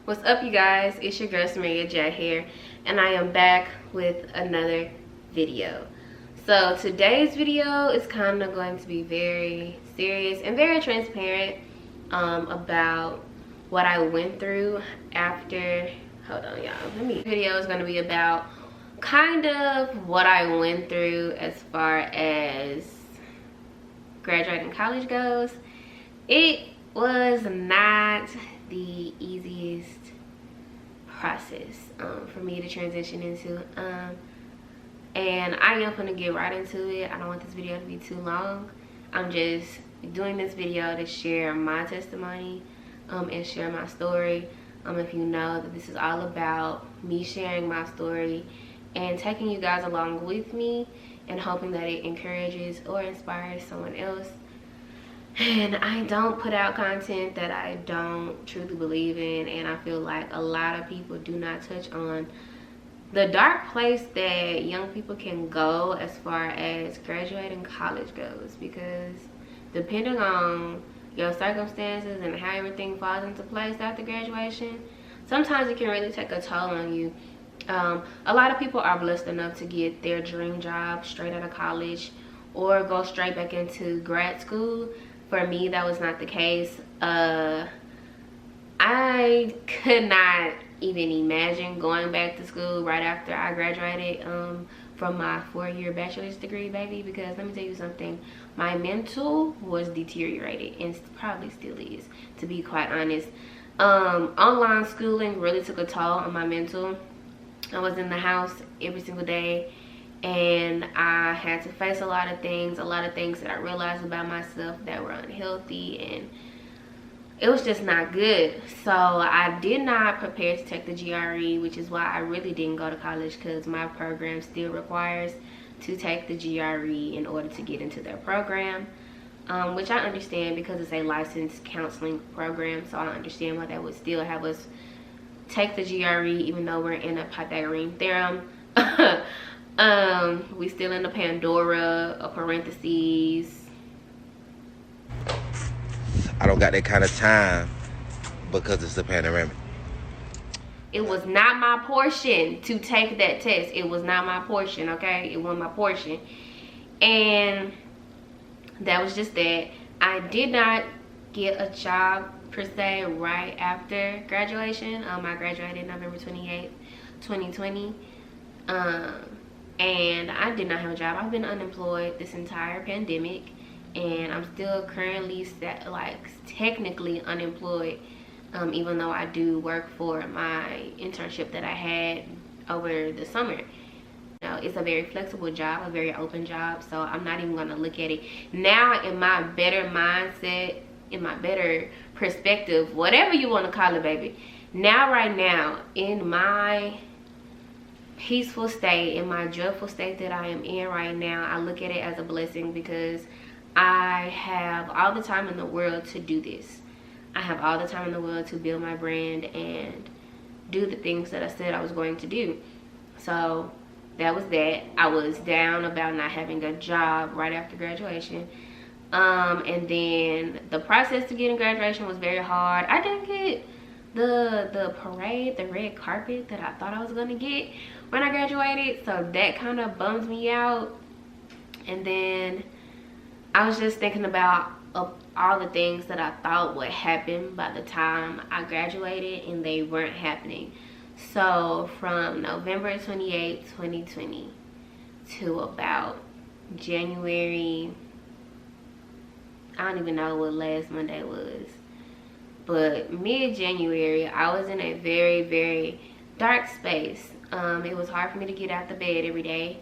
What's up, you guys? It's your girl Samaria J here, and I am back with another video. So today's video is kind of going to be very serious and very transparent about what I went through after, hold on y'all, video is going to be about kind of what I went through as far as graduating college goes. It was not the easiest process for me to transition into, and I am gonna get right into it. I don't want this video to be too long. I'm just doing this video to share my testimony and share my story. If you know that this is all about me sharing my story and taking you guys along with me and hoping that it encourages or inspires someone else. And I don't put out content that I don't truly believe in, and I feel like a lot of people do not touch on the dark place that young people can go as far as graduating college goes, because depending on your circumstances and how everything falls into place after graduation, sometimes it can really take a toll on you. A lot of people are blessed enough to get their dream job straight out of college or go straight back into grad school. For me, that was not the case. I could not even imagine going back to school right after I graduated from my 4-year bachelor's degree, baby, because let me tell you something. My mental was deteriorated and probably still is, to be quite honest. Online schooling really took a toll on my mental. I was in the house every single day, and I had to face a lot of things that I realized about myself that were unhealthy, and it was just not good. So I did not prepare to take the GRE, which is why I really didn't go to college, because my program still requires to take the GRE in order to get into their program, which I understand because it's a licensed counseling program. So I understand why they would still have us take the GRE even though we're in a Pythagorean theorem. We still in the Pandora, a parentheses. I don't got that kind of time because it's a panoramic. It was not my portion to take that test. It was not my portion, okay? It wasn't my portion. And that was just that. I did not get a job per se right after graduation. I graduated November 28th, 2020. And I did not have a job. I've been unemployed this entire pandemic, and I'm still currently technically unemployed, even though I do work for my internship that I had over the summer. Now, it's a very flexible job, a very open job, so I'm not even going to look at it. Now, in my better mindset, in my better perspective, whatever you want to call it, baby. Now, right now, in my peaceful state, in my joyful state that I am in right now, I look at it as a blessing, because I have all the time in the world to do this. I have all the time in the world to build my brand and do the things that I said I was going to do. So that was that. I was down about not having a job right after graduation, and then the process to getting graduation was very hard. I didn't get the parade, the red carpet that I thought I was gonna get when I graduated, so that kind of bums me out. And then I was just thinking about all the things that I thought would happen by the time I graduated, and they weren't happening. So from November 28th, 2020 to about January, I don't even know what last Monday was, but mid-January, I was in a very, very dark space. It was hard for me to get out the bed every day.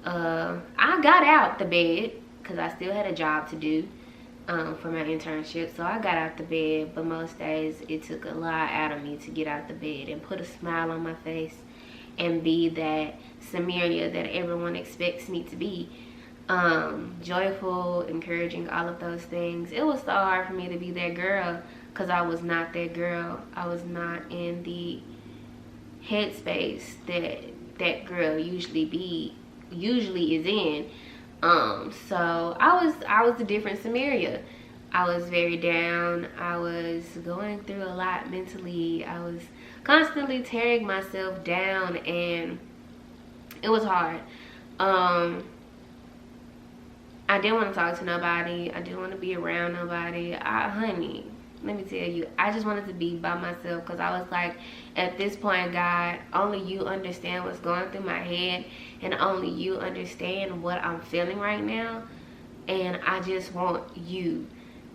I got out the bed because I still had a job to do for my internship, so I got out the bed, but most days it took a lot out of me to get out the bed and put a smile on my face and be that Samaria that everyone expects me to be. joyful, encouraging, all of those things. It was so hard for me to be that girl because I was not that girl. I was not in the headspace that that girl usually is in. So I was a different Samaria. I was very down. I was going through a lot mentally. I was constantly tearing myself down, and it was hard. I didn't want to talk to nobody. I didn't want to be around nobody. Honey, let me tell you, I just wanted to be by myself, because I was like, at this point, God, only you understand what's going through my head, and only you understand what I'm feeling right now, and I just want you.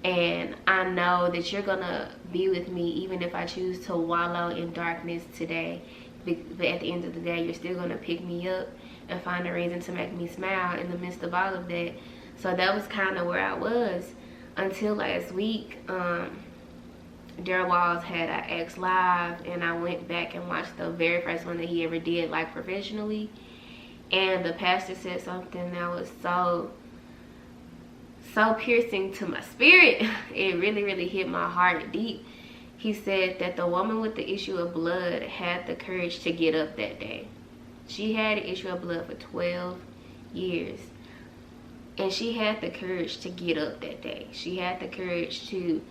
And I know that you're gonna be with me even if I choose to wallow in darkness today. But at the end of the day, you're still gonna pick me up and find a reason to make me smile in the midst of all of that. So that was kind of where I was until last week. Daryl Walls had an X Live, and I went back and watched the very first one that he ever did, like, professionally. And the pastor said something that was so piercing to my spirit. It really hit my heart deep. He said that the woman with the issue of blood had the courage to get up that day. She had an issue of blood for 12 years. And she had the courage to get up that day. She had the courage to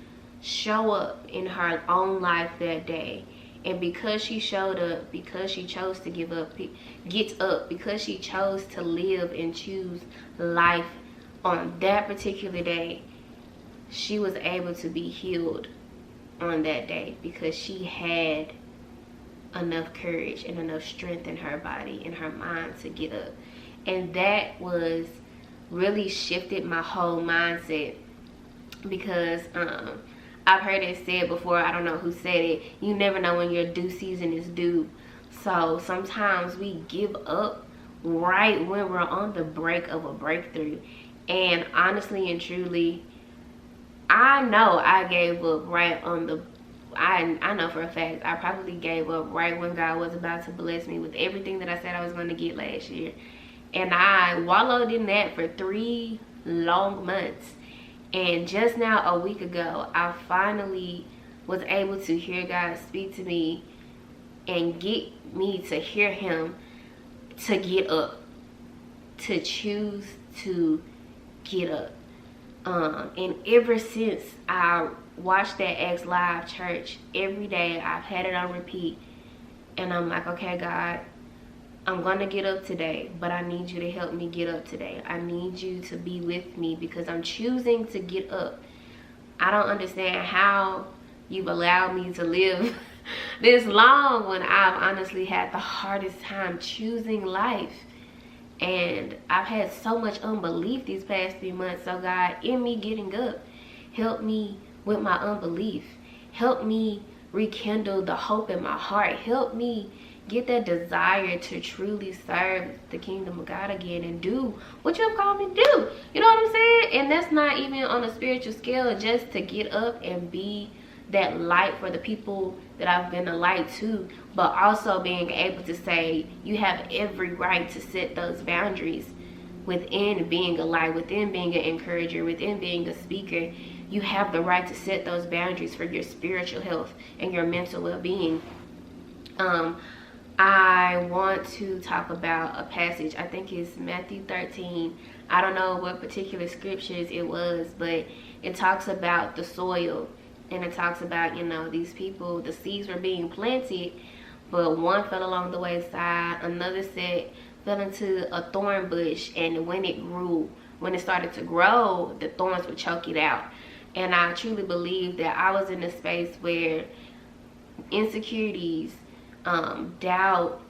show up in her own life that day. And because she showed up, because she chose to get up, because she chose to live and choose life on that particular day, she was able to be healed on that day because she had enough courage and enough strength in her body and her mind to get up. And that was really shifted my whole mindset, because I've heard it said before, I don't know who said it, you never know when your due season is due. So sometimes we give up right when we're on the brink of a breakthrough. And honestly and truly, I know I gave up right on the, I know for a fact, I probably gave up right when God was about to bless me with everything that I said I was going to get last year. And I wallowed in that for 3 long months. And just now, a week ago, I finally was able to hear God speak to me and get me to hear him to get up, to choose to get up. And ever since I watched that X Live church, every day I've had it on repeat. And I'm like, okay, God, I'm gonna get up today, but I need you to help me get up today. I need you to be with me because I'm choosing to get up. I don't understand how you've allowed me to live this long when I've honestly had the hardest time choosing life. And I've had so much unbelief these past few months. So God, in me getting up, help me with my unbelief. Help me rekindle the hope in my heart. Help me get that desire to truly serve the kingdom of God again and do what you have called me to do. You know what I'm saying? And that's not even on a spiritual scale, just to get up and be that light for the people that I've been a light to, but also being able to say you have every right to set those boundaries within being a light, within being an encourager, within being a speaker. You have the right to set those boundaries for your spiritual health and your mental well-being. I want to talk about a passage. I think it's Matthew 13. I don't know what particular scriptures it was, but it talks about the soil. And it talks about, you know, these people, the seeds were being planted, but one fell along the wayside. Another set fell into a thorn bush, and when it started to grow, the thorns would choke it out. And I truly believe that I was in a space where insecurities, doubt,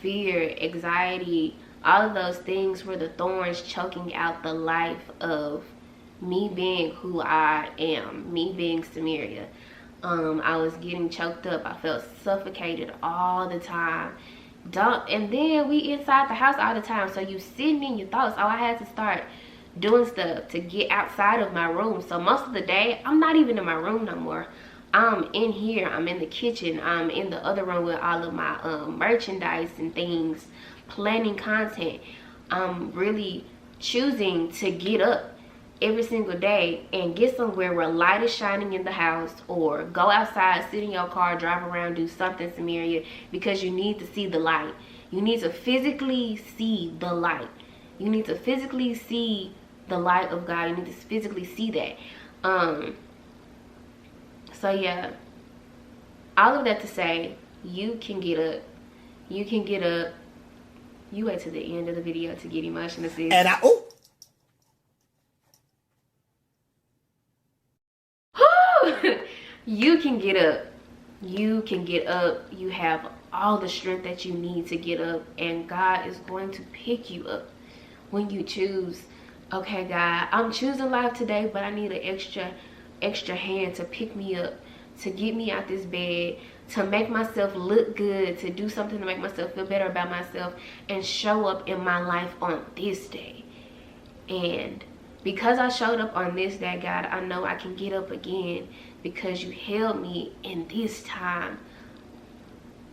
fear, anxiety, all of those things were the thorns choking out the life of me being who I am, me being Samaria. I was getting choked up. I felt suffocated all the time. And then we inside the house all the time, so you sitting in your thoughts. I had to start doing stuff to get outside of my room. So most of the day, I'm not even in my room no more. I'm in here, I'm in the kitchen, I'm in the other room with all of my merchandise and things, planning content. I'm really choosing to get up every single day and get somewhere where light is shining in the house, or go outside, sit in your car, drive around, do something, Samaria, because you need to see the light. You need to physically see the light. You need to physically see the light of God. You need to physically see that. So yeah, all of that to say, you can get up. You can get up. You wait to the end of the video to get emotional, sis. And you can get up. You can get up. You have all the strength that you need to get up, and God is going to pick you up when you choose. Okay, God, I'm choosing life today, but I need an extra hand to pick me up, to get me out this bed, to make myself look good, to do something to make myself feel better about myself, and show up in my life on this day. And because I showed up on this day, God, I know I can get up again because you held me in this time.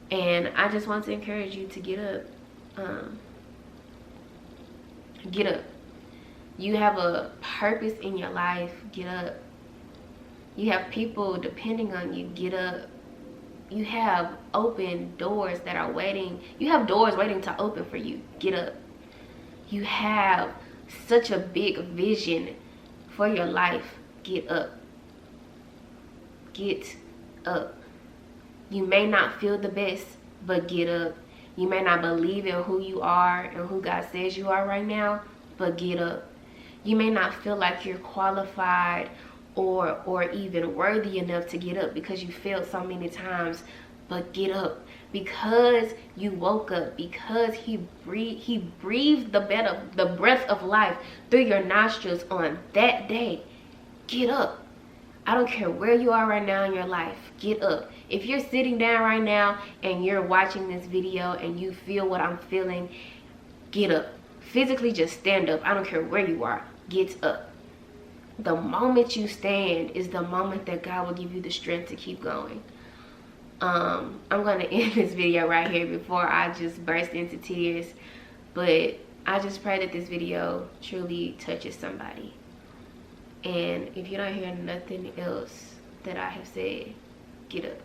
And I just want to encourage you to get up. Get up. You have a purpose in your life. Get up. You have people depending on you. Get up. You have open doors that are waiting. You have doors waiting to open for you. Get up. You have such a big vision for your life. Get up. Get up. You may not feel the best, but get up. You may not believe in who you are and who God says you are right now, but get up. You may not feel like you're qualified or even worthy enough to get up because you failed so many times, but get up. Because you woke up, because he breathed the breath of life through your nostrils on that day. Get up. I don't care where you are right now in your life. Get up. If you're sitting down right now and you're watching this video and you feel what I'm feeling, get up. Physically just stand up. I don't care where you are. Get up. The moment you stand is the moment that God will give you the strength to keep going. I'm going to end this video right here before I just burst into tears. But I just pray that this video truly touches somebody. And if you don't hear nothing else that I have said, get up.